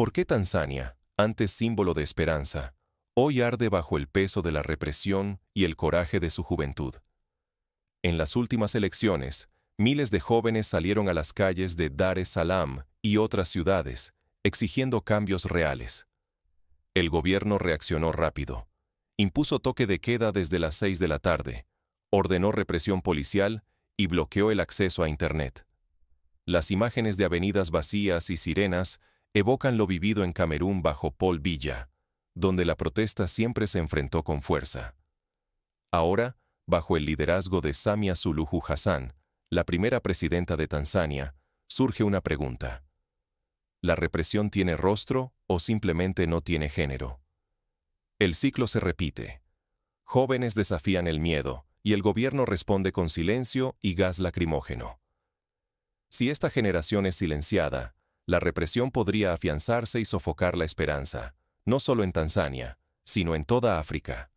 ¿Por qué Tanzania, antes símbolo de esperanza, hoy arde bajo el peso de la represión y el coraje de su juventud? En las últimas elecciones, miles de jóvenes salieron a las calles de Dar es Salaam y otras ciudades, exigiendo cambios reales. El gobierno reaccionó rápido. Impuso toque de queda desde las 6 de la tarde, ordenó represión policial y bloqueó el acceso a Internet. Las imágenes de avenidas vacías y sirenas evocan lo vivido en Camerún bajo Paul Biya, donde la protesta siempre se enfrentó con fuerza. Ahora, bajo el liderazgo de Samia Suluhu Hassan, la primera presidenta de Tanzania, surge una pregunta. ¿La represión tiene rostro o simplemente no tiene género? El ciclo se repite. Jóvenes desafían el miedo y el gobierno responde con silencio y gas lacrimógeno. Si esta generación es silenciada, la represión podría afianzarse y sofocar la esperanza, no solo en Tanzania, sino en toda África.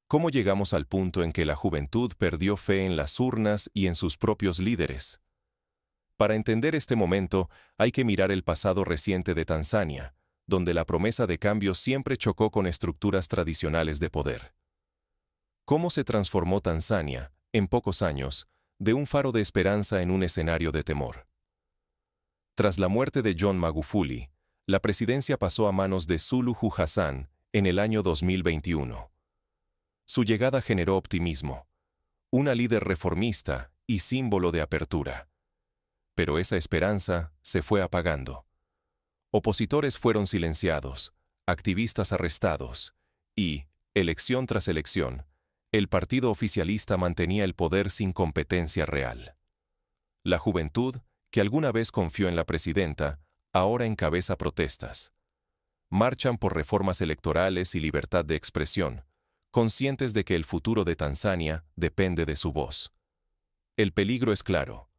¿Cómo llegamos al punto en que la juventud perdió fe en las urnas y en sus propios líderes? Para entender este momento, hay que mirar el pasado reciente de Tanzania, donde la promesa de cambio siempre chocó con estructuras tradicionales de poder. ¿Cómo se transformó Tanzania, en pocos años, de un faro de esperanza en un escenario de temor? Tras la muerte de John Magufuli, la presidencia pasó a manos de Suluhu Hassan en el año 2021. Su llegada generó optimismo, una líder reformista y símbolo de apertura. Pero esa esperanza se fue apagando. Opositores fueron silenciados, activistas arrestados y, elección tras elección, el partido oficialista mantenía el poder sin competencia real. La juventud, que alguna vez confió en la presidenta, ahora encabeza protestas. Marchan por reformas electorales y libertad de expresión, conscientes de que el futuro de Tanzania depende de su voz. El peligro es claro.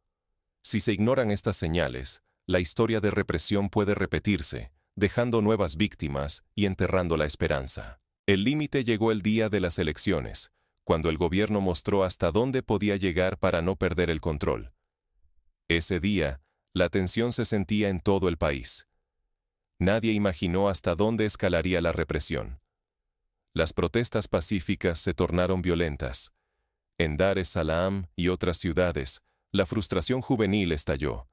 Si se ignoran estas señales, la historia de represión puede repetirse, dejando nuevas víctimas y enterrando la esperanza. El límite llegó el día de las elecciones, cuando el gobierno mostró hasta dónde podía llegar para no perder el control. Ese día, la tensión se sentía en todo el país. Nadie imaginó hasta dónde escalaría la represión. Las protestas pacíficas se tornaron violentas. En Dar es Salaam y otras ciudades, la frustración juvenil estalló.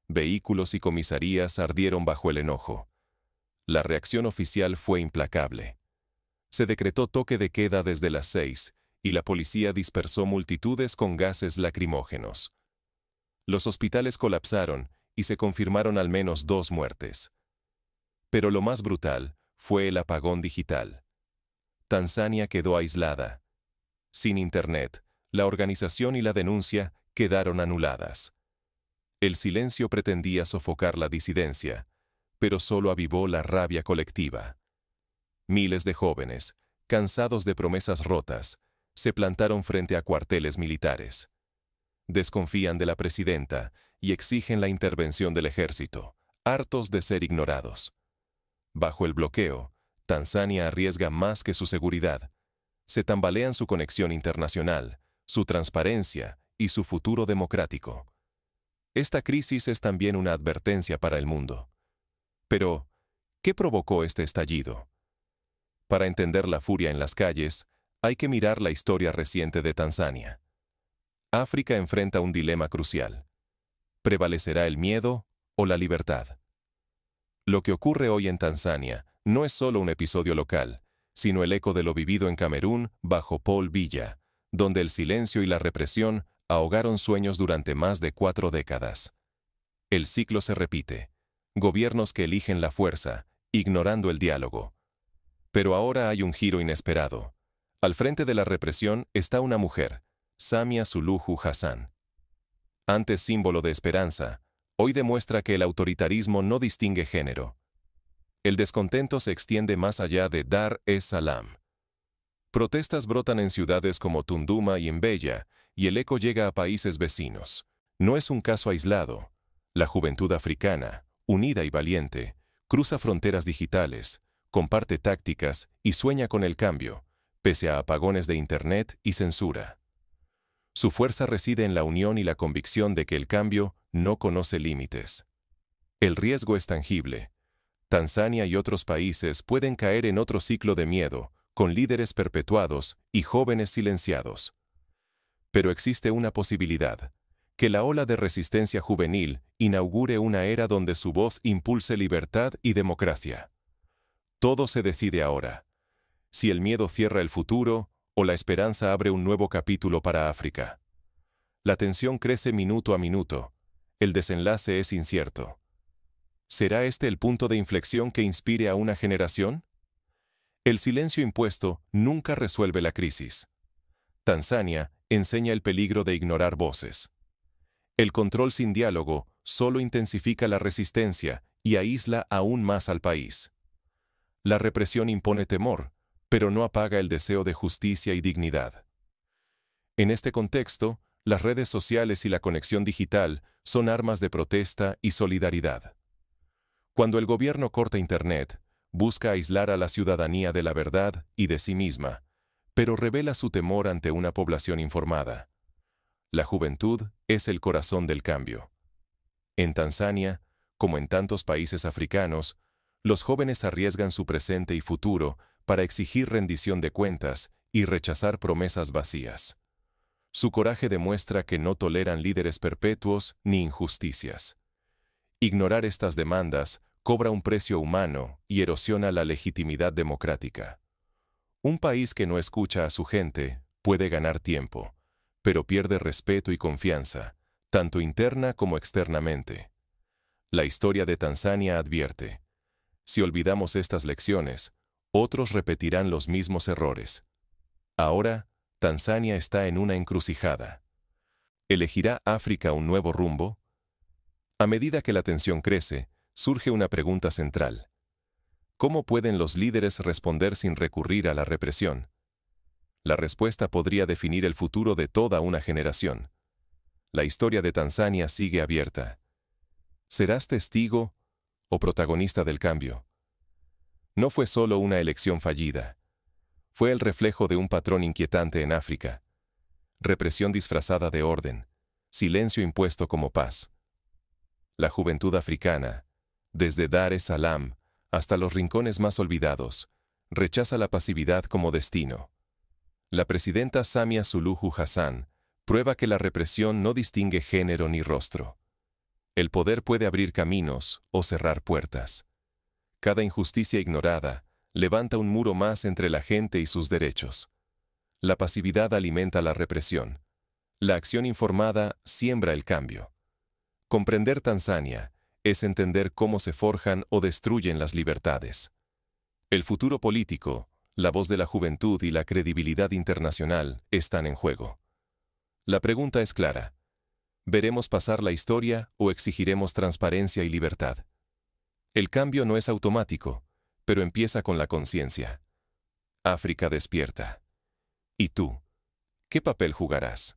Vehículos y comisarías ardieron bajo el enojo. La reacción oficial fue implacable. Se decretó toque de queda desde las 6 y la policía dispersó multitudes con gases lacrimógenos. Los hospitales colapsaron y se confirmaron al menos 2 muertes. Pero lo más brutal fue el apagón digital. Tanzania quedó aislada. Sin Internet, la organización y la denuncia quedaron anuladas. El silencio pretendía sofocar la disidencia, pero solo avivó la rabia colectiva. Miles de jóvenes, cansados de promesas rotas, se plantaron frente a cuarteles militares. Desconfían de la presidenta y exigen la intervención del ejército, hartos de ser ignorados. Bajo el bloqueo, Tanzania arriesga más que su seguridad. Se tambalean su conexión internacional, su transparencia y su futuro democrático. Esta crisis es también una advertencia para el mundo. Pero, ¿qué provocó este estallido? Para entender la furia en las calles, hay que mirar la historia reciente de Tanzania. África enfrenta un dilema crucial. ¿Prevalecerá el miedo o la libertad? Lo que ocurre hoy en Tanzania no es solo un episodio local, sino el eco de lo vivido en Camerún bajo Paul Biya, donde el silencio y la represión ahogaron sueños durante más de 4 décadas. El ciclo se repite. Gobiernos que eligen la fuerza, ignorando el diálogo. Pero ahora hay un giro inesperado. Al frente de la represión está una mujer, Samia Suluhu Hassan. Antes símbolo de esperanza, hoy demuestra que el autoritarismo no distingue género. El descontento se extiende más allá de Dar es Salaam. Protestas brotan en ciudades como Tunduma y Mbeya, y el eco llega a países vecinos. No es un caso aislado. La juventud africana, unida y valiente, cruza fronteras digitales, comparte tácticas y sueña con el cambio, pese a apagones de Internet y censura. Su fuerza reside en la unión y la convicción de que el cambio no conoce límites. El riesgo es tangible. Tanzania y otros países pueden caer en otro ciclo de miedo, con líderes perpetuados y jóvenes silenciados. Pero existe una posibilidad: que la ola de resistencia juvenil inaugure una era donde su voz impulse libertad y democracia. Todo se decide ahora. Si el miedo cierra el futuro o la esperanza abre un nuevo capítulo para África. La tensión crece minuto a minuto. El desenlace es incierto. ¿Será este el punto de inflexión que inspire a una generación? El silencio impuesto nunca resuelve la crisis. Tanzania enseña el peligro de ignorar voces. El control sin diálogo solo intensifica la resistencia y aísla aún más al país. La represión impone temor, pero no apaga el deseo de justicia y dignidad. En este contexto, las redes sociales y la conexión digital son armas de protesta y solidaridad. Cuando el gobierno corta Internet, busca aislar a la ciudadanía de la verdad y de sí misma, pero revela su temor ante una población informada. La juventud es el corazón del cambio. En Tanzania, como en tantos países africanos, los jóvenes arriesgan su presente y futuro para exigir rendición de cuentas y rechazar promesas vacías. Su coraje demuestra que no toleran líderes perpetuos ni injusticias. Ignorar estas demandas cobra un precio humano y erosiona la legitimidad democrática. Un país que no escucha a su gente puede ganar tiempo, pero pierde respeto y confianza, tanto interna como externamente. La historia de Tanzania advierte: si olvidamos estas lecciones, otros repetirán los mismos errores. Ahora, Tanzania está en una encrucijada. ¿Elegirá África un nuevo rumbo? A medida que la tensión crece, surge una pregunta central. ¿Cómo pueden los líderes responder sin recurrir a la represión? La respuesta podría definir el futuro de toda una generación. La historia de Tanzania sigue abierta. ¿Serás testigo o protagonista del cambio? No fue solo una elección fallida. Fue el reflejo de un patrón inquietante en África. Represión disfrazada de orden, silencio impuesto como paz. La juventud africana, desde Dar es Salaam hasta los rincones más olvidados, rechaza la pasividad como destino. La presidenta Samia Suluhu Hassan prueba que la represión no distingue género ni rostro. El poder puede abrir caminos o cerrar puertas. Cada injusticia ignorada levanta un muro más entre la gente y sus derechos. La pasividad alimenta la represión. La acción informada siembra el cambio. Comprender Tanzania es entender cómo se forjan o destruyen las libertades. El futuro político, la voz de la juventud y la credibilidad internacional están en juego. La pregunta es clara: ¿veremos pasar la historia o exigiremos transparencia y libertad? El cambio no es automático, pero empieza con la conciencia. África despierta. ¿Y tú? ¿Qué papel jugarás?